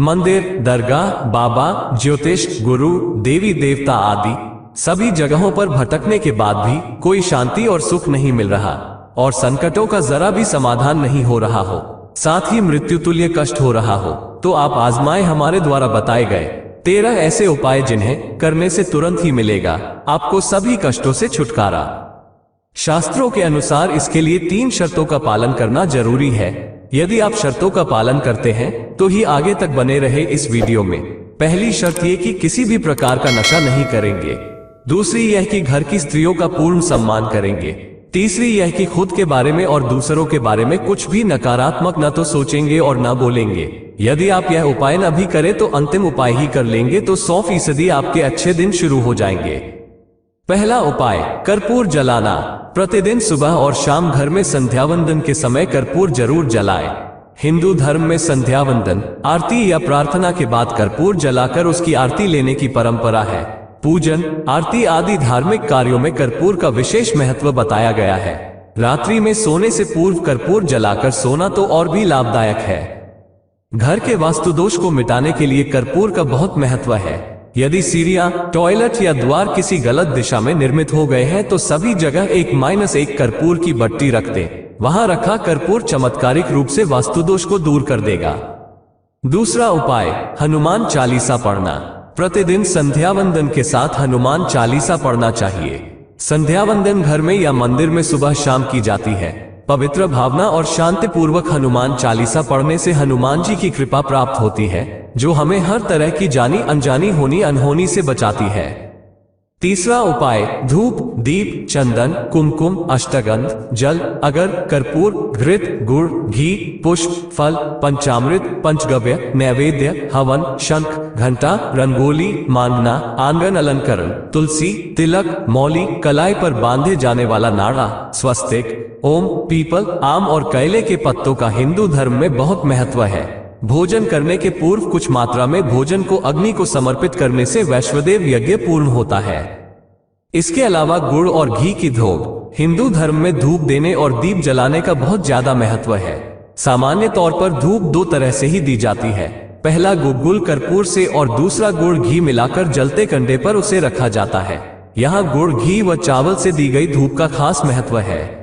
मंदिर, दरगाह, बाबा, ज्योतिष, गुरु, देवी देवता आदि सभी जगहों पर भटकने के बाद भी कोई शांति और सुख नहीं मिल रहा और संकटों का जरा भी समाधान नहीं हो रहा हो, साथ ही मृत्यु तुल्य कष्ट हो रहा हो, तो आप आजमाएं हमारे द्वारा बताए गए 13 ऐसे उपाय जिन्हें करने से तुरंत ही मिलेगा आपको सभी कष्टों से छुटकारा। शास्त्रों के अनुसार इसके लिए 3 शर्तों का पालन करना जरूरी है। यदि आप शर्तों का पालन करते हैं तो ही आगे तक बने रहे इस वीडियो में। पहली शर्त ये कि किसी भी प्रकार का नशा नहीं करेंगे। दूसरी यह कि घर की स्त्रियों का पूर्ण सम्मान करेंगे। तीसरी यह कि खुद के बारे में और दूसरों के बारे में कुछ भी नकारात्मक न तो सोचेंगे और न बोलेंगे। यदि आप यह उपाय न भी करें तो अंतिम उपाय ही कर लेंगे तो 100% आपके अच्छे दिन शुरू हो जाएंगे। पहला उपाय, कर्पूर जलाना। प्रतिदिन सुबह और शाम घर में संध्यावंदन के समय कर्पूर जरूर जलाएं। हिंदू धर्म में संध्यावंदन, आरती या प्रार्थना के बाद कर्पूर जलाकर उसकी आरती लेने की परंपरा है। पूजन, आरती आदि धार्मिक कार्यों में कर्पूर का विशेष महत्व बताया गया है। रात्रि में सोने से पूर्व कर्पूर जलाकर सोना तो और भी लाभदायक है। घर के वास्तु दोष को मिटाने के लिए कर्पूर का बहुत महत्व है। यदि सीढ़ियां, टॉयलेट या द्वार किसी गलत दिशा में निर्मित हो गए हैं तो सभी जगह 1-1 कर्पूर की बट्टी रख दें। वहां रखा कर्पूर चमत्कारिक रूप से वास्तुदोष को दूर कर देगा। दूसरा उपाय, हनुमान चालीसा पढ़ना। प्रतिदिन संध्यावंदन के साथ हनुमान चालीसा पढ़ना चाहिए। संध्यावंदन घर में या मंदिर में सुबह शाम की जाती है। पवित्र भावना और शांति पूर्वक हनुमान चालीसा पढ़ने से हनुमान जी की कृपा प्राप्त होती है, जो हमें हर तरह की जानी अनजानी होनी अनहोनी से बचाती है। तीसरा उपाय, धूप, दीप, चंदन, कुमकुम, अष्टगंध, जल, अगर, कर्पूर, घृत, गुड़, घी, पुष्प, फल, पंचामृत, पंचगव्य, नैवेद्य, हवन, शंख, घंटा, रंगोली, मांगना, आंगन अलंकरण, तुलसी, तिलक, मौली, कलाई पर बांधे जाने वाला नाड़ा, स्वस्तिक, ओम, पीपल, आम और कैले के पत्तों का हिंदू धर्म में बहुत महत्व है। भोजन करने के पूर्व कुछ मात्रा में भोजन को अग्नि को समर्पित करने से वैश्वदेव यज्ञ पूर्ण होता है। इसके अलावा गुड़ और घी की धोब। हिंदू धर्म में धूप देने और दीप जलाने का बहुत ज्यादा महत्व है। सामान्य तौर पर धूप 2 तरह से ही दी जाती है। पहला गुग्गुल कर्पूर से और दूसरा गुड़ घी मिलाकर जलते कंडे पर उसे रखा जाता है। यहाँ गुड़ घी व चावल से दी गई धूप का खास महत्व है।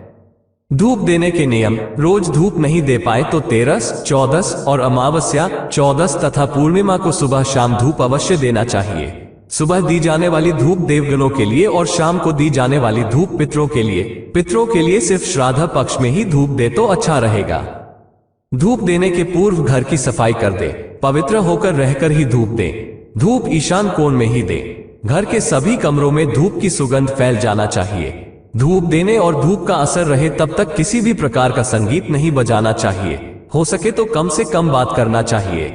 धूप देने के नियम, रोज धूप नहीं दे पाए तो 13, 14 और अमावस्या 14 तथा पूर्णिमा को सुबह शाम धूप अवश्य देना चाहिए। सुबह दी जाने वाली धूप देवगणों के लिए और शाम को दी जाने वाली धूप पितरों के लिए। पितरों के लिए सिर्फ श्राद्ध पक्ष में ही धूप दे तो अच्छा रहेगा। धूप देने के पूर्व घर की सफाई कर दे। पवित्र होकर रहकर ही धूप दे। धूप ईशान कोण में ही दे। घर के सभी कमरों में धूप की सुगंध फैल जाना चाहिए। धूप देने और धूप का असर रहे तब तक किसी भी प्रकार का संगीत नहीं बजाना चाहिए। हो सके तो कम से कम बात करना चाहिए।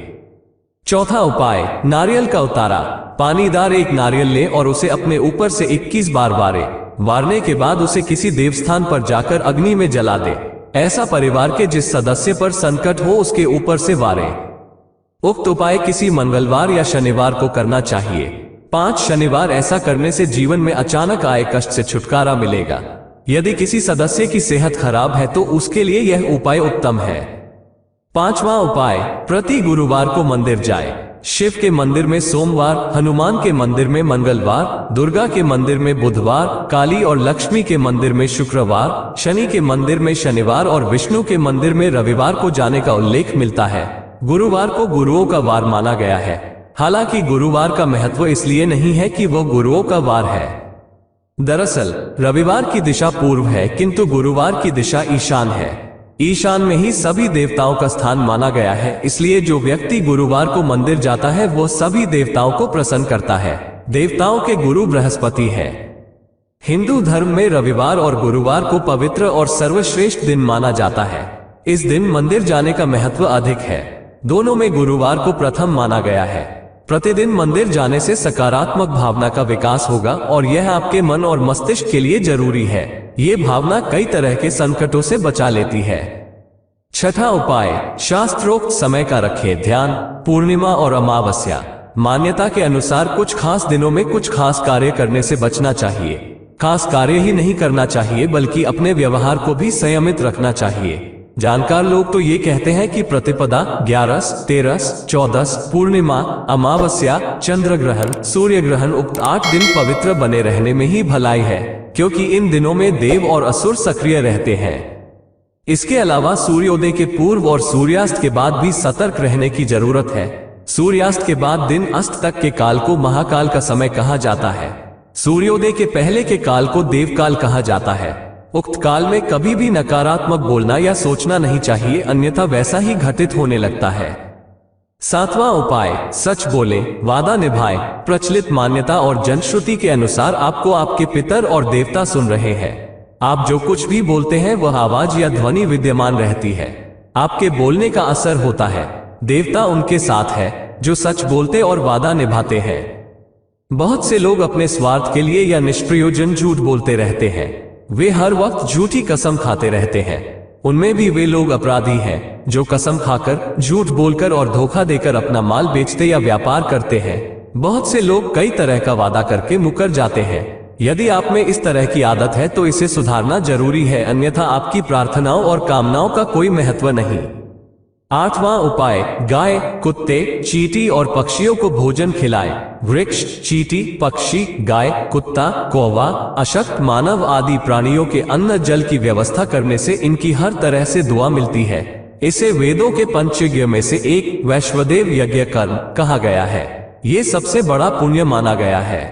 चौथा उपाय, नारियल का उतारा। पानीदार एक नारियल ले और उसे अपने ऊपर से 21 बार वारे। वारने के बाद उसे किसी देवस्थान पर जाकर अग्नि में जला दे। ऐसा परिवार के जिस सदस्य पर संकट हो उसके ऊपर से वारे। उक्त उपाय किसी मंगलवार या शनिवार को करना चाहिए। 5 शनिवार ऐसा करने से जीवन में अचानक आए कष्ट से छुटकारा मिलेगा। यदि किसी सदस्य की सेहत खराब है तो उसके लिए यह उपाय उत्तम है। 5वां उपाय, प्रति गुरुवार को मंदिर जाए। शिव के मंदिर में सोमवार, हनुमान के मंदिर में मंगलवार, दुर्गा के मंदिर में बुधवार, काली और लक्ष्मी के मंदिर में शुक्रवार, शनि के मंदिर में शनिवार और विष्णु के मंदिर में रविवार को जाने का उल्लेख मिलता है। गुरुवार को गुरुओं का वार माना गया है। हालांकि गुरुवार का महत्व इसलिए नहीं है कि वह गुरुओं का वार है। दरअसल रविवार की दिशा पूर्व है किंतु गुरुवार की दिशा ईशान है। ईशान में ही सभी देवताओं का स्थान माना गया है, इसलिए जो व्यक्ति गुरुवार को मंदिर जाता है वो सभी देवताओं को प्रसन्न करता है। देवताओं के गुरु बृहस्पति है। हिंदू धर्म में रविवार और गुरुवार को पवित्र और सर्वश्रेष्ठ दिन माना जाता है। इस दिन मंदिर जाने का महत्व अधिक है। दोनों में गुरुवार को प्रथम माना गया है। प्रतिदिन मंदिर जाने से सकारात्मक भावना का विकास होगा और यह आपके मन और मस्तिष्क के लिए जरूरी है। ये भावना कई तरह के संकटों से बचा लेती है। छठा उपाय, शास्त्रोक्त समय का रखें ध्यान। पूर्णिमा और अमावस्या। मान्यता के अनुसार कुछ खास दिनों में कुछ खास कार्य करने से बचना चाहिए। खास कार्य ही नहीं करना चाहिए बल्कि अपने व्यवहार को भी संयमित रखना चाहिए। जानकार लोग तो ये कहते हैं कि प्रतिपदा, 11, 13, 14, पूर्णिमा, अमावस्या, चंद्र ग्रहण, सूर्य ग्रहण उक्त 8 दिन पवित्र बने रहने में ही भलाई है, क्योंकि इन दिनों में देव और असुर सक्रिय रहते हैं। इसके अलावा सूर्योदय के पूर्व और सूर्यास्त के बाद भी सतर्क रहने की जरूरत है। सूर्यास्त के बाद दिन अस्त तक के काल को महाकाल का समय कहा जाता है। सूर्योदय के पहले के काल को देवकाल कहा जाता है। उक्त काल में कभी भी नकारात्मक बोलना या सोचना नहीं चाहिए, अन्यथा वैसा ही घटित होने लगता है। 7वां उपाय, सच बोले, वादा निभाए। प्रचलित मान्यता और जनश्रुति के अनुसार आपको आपके पितर और देवता सुन रहे हैं। आप जो कुछ भी बोलते हैं वह आवाज या ध्वनि विद्यमान रहती है। आपके बोलने का असर होता है। देवता उनके साथ है जो सच बोलते और वादा निभाते हैं। बहुत से लोग अपने स्वार्थ के लिए या निष्प्रयोजन झूठ बोलते रहते हैं। वे हर वक्त झूठी कसम खाते रहते हैं। उनमें भी वे लोग अपराधी हैं जो कसम खाकर, झूठ बोलकर और धोखा देकर अपना माल बेचते या व्यापार करते हैं। बहुत से लोग कई तरह का वादा करके मुकर जाते हैं। यदि आप में इस तरह की आदत है तो इसे सुधारना जरूरी है, अन्यथा आपकी प्रार्थनाओं और कामनाओं का कोई महत्व नहीं। 8वां उपाय, गाय, कुत्ते, चींटी और पक्षियों को भोजन खिलाए। वृक्ष, चींटी, पक्षी, गाय, कुत्ता, कौवा, अशक्त मानव आदि प्राणियों के अन्न जल की व्यवस्था करने से इनकी हर तरह से दुआ मिलती है। इसे वेदों के पंचयज्ञ में से एक वैश्वदेव यज्ञ कर्म कहा गया है। ये सबसे बड़ा पुण्य माना गया है।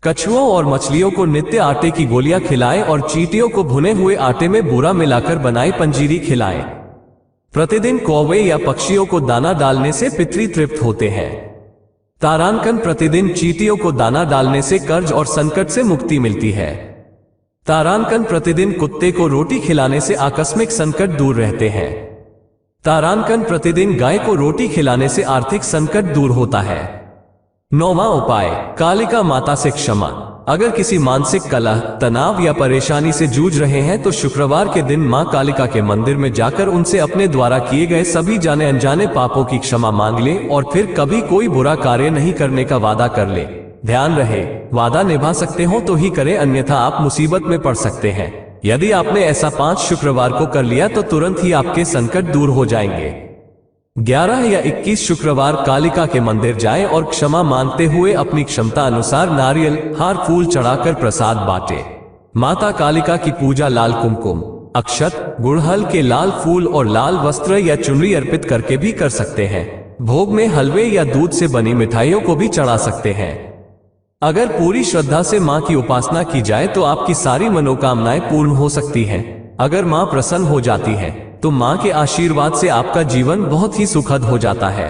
कछुओं और मछलियों को नित्य आटे की गोलियां खिलाएं और चींटियों को भुने हुए आटे में बूरा मिलाकर बनाई पंजीरी खिलाएं। प्रतिदिन कौवे या पक्षियों को दाना डालने से पितृ तृप्त होते हैं। तारांकन, प्रतिदिन चींटियों को दाना डालने से कर्ज और संकट से मुक्ति मिलती है। तारांकन, प्रतिदिन कुत्ते को रोटी खिलाने से आकस्मिक संकट दूर रहते हैं। तारांकन, प्रतिदिन गाय को रोटी खिलाने से आर्थिक संकट दूर होता है। 9वां उपाय, कालिका माता से क्षमा। अगर किसी मानसिक कलह, तनाव या परेशानी से जूझ रहे हैं तो शुक्रवार के दिन मां कालिका के मंदिर में जाकर उनसे अपने द्वारा किए गए सभी जाने अनजाने पापों की क्षमा मांग ले और फिर कभी कोई बुरा कार्य नहीं करने का वादा कर ले। ध्यान रहे, वादा निभा सकते हो तो ही करें, अन्यथा आप मुसीबत में पड़ सकते हैं। यदि आपने ऐसा 5 शुक्रवार को कर लिया तो तुरंत ही आपके संकट दूर हो जाएंगे। 11 या 21 शुक्रवार कालिका के मंदिर जाएं और क्षमा मांगते हुए अपनी क्षमता अनुसार नारियल, हार, फूल चढ़ाकर प्रसाद बांटे। माता कालिका की पूजा लाल कुमकुम, अक्षत, गुड़हल के लाल फूल और लाल वस्त्र या चुनरी अर्पित करके भी कर सकते हैं। भोग में हलवे या दूध से बनी मिठाइयों को भी चढ़ा सकते हैं। अगर पूरी श्रद्धा से मां की उपासना की जाए तो आपकी सारी मनोकामनाएं पूर्ण हो सकती हैं। अगर मां प्रसन्न हो जाती है तो मां के आशीर्वाद से आपका जीवन बहुत ही सुखद हो जाता है।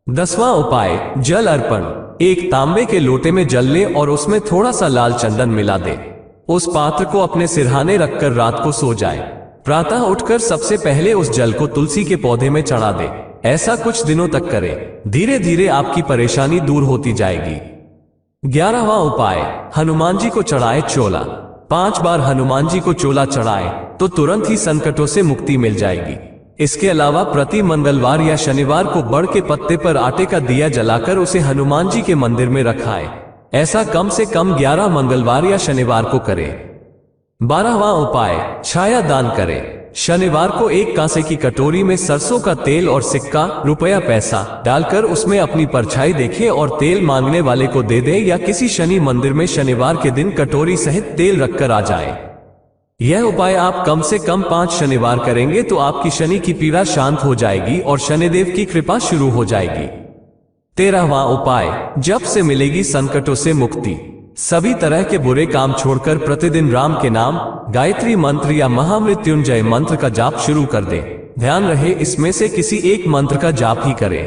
10वां उपाय, जल अर्पण। एक तांबे के लोटे में जल ले और उसमें थोड़ा सा लाल चंदन मिला दे। उस पात्र को अपने सिरहाने रखकर रात को सो जाए। प्रातः उठकर सबसे पहले उस जल को तुलसी के पौधे में चढ़ा दे। ऐसा कुछ दिनों तक करें। धीरे धीरे आपकी परेशानी दूर होती जाएगी। 11वां उपाय, हनुमान जी को चढ़ाए चोला। 5 बार हनुमान जी को चोला चढ़ाए तो तुरंत ही संकटों से मुक्ति मिल जाएगी। इसके अलावा प्रति मंगलवार या शनिवार को बड़ के पत्ते पर आटे का दिया जलाकर उसे हनुमान जी के मंदिर में रखाए। ऐसा कम से कम 11 मंगलवार या शनिवार को करें। 12वां उपाय, छाया दान करें। शनिवार को एक कांसे की कटोरी में सरसों का तेल और सिक्का, रुपया, पैसा डालकर उसमें अपनी परछाई देखें और तेल मांगने वाले को दे दे या किसी शनि मंदिर में शनिवार के दिन कटोरी सहित तेल रखकर आ जाए। यह उपाय आप कम से कम 5 शनिवार करेंगे तो आपकी शनि की पीड़ा शांत हो जाएगी और शनिदेव की कृपा शुरू हो जाएगी। 13वां उपाय, जप से मिलेगी संकटों से मुक्ति। सभी तरह के बुरे काम छोड़कर प्रतिदिन राम के नाम, गायत्री मंत्र या महामृत्युंजय मंत्र का जाप शुरू कर दे। ध्यान रहे, इसमें से किसी एक मंत्र का जाप ही करें।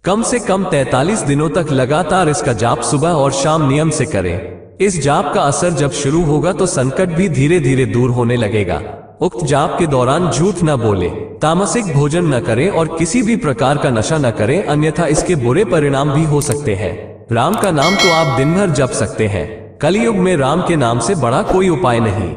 कम से कम 43 दिनों तक लगातार इसका जाप सुबह और शाम नियम से करें। इस जाप का असर जब शुरू होगा तो संकट भी धीरे धीरे दूर होने लगेगा। उक्त जाप के दौरान झूठ न बोले, तामसिक भोजन न करें और किसी भी प्रकार का नशा न करें, अन्यथा इसके बुरे परिणाम भी हो सकते हैं। राम का नाम तो आप दिन भर जप सकते हैं। कलयुग में राम के नाम से बड़ा कोई उपाय नहीं।